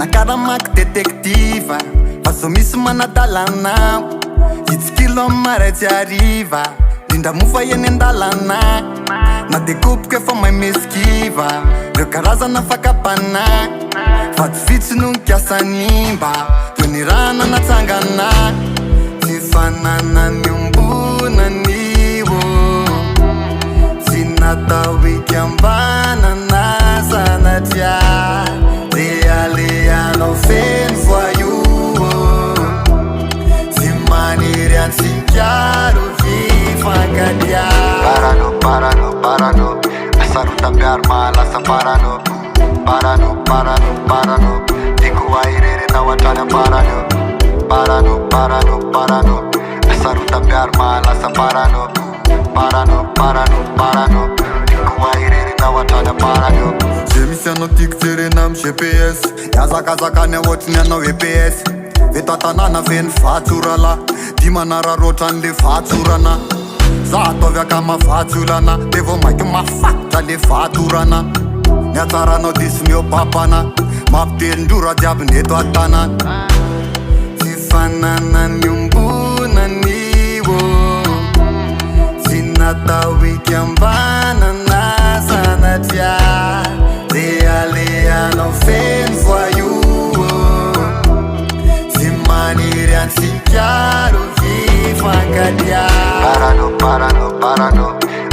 Nakaramaky detektiva fa zo misy manadalana itsikilo amy maray tsy ariva indra mofa eny andalana na dekopika efa mahay meskiva reo karazana fakapana fa tsy vitsy no kiasanimba toy ny rana natsangana tsy fanana ny ombonanio tsy natao ikambanana sanatria Leano feno voyou si maniry antsinkaro vifankadia Parano Asarota miaro malasa parano Diko airere na watrana Parano Asarota miaro malasa parano Diko airere na watrana parano Misy anao tiako jerena amy GPS Iazakazakany ohatriny anao EPS Veto atanana veny vatsorala Di manararotra an'le vatsorana Za ataovy akama vatsolana De vo maiky mafatra le vatorana Ny atsaranao disy meo papana Mampitelindrora jiaby neto atana Tsy fanana ny ombonanio Tsy natao ikambanana sanatria Leano feno voyou si maniry antsinkaro vifankadia Parano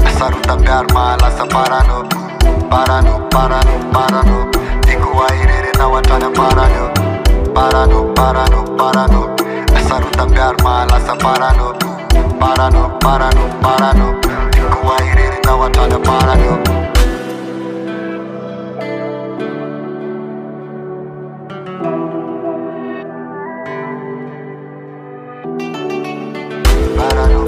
Asarota miaro malasa parano Diko airere na watrana Parano Asarota miaro malasa parano Diko airere na watrana parano Parano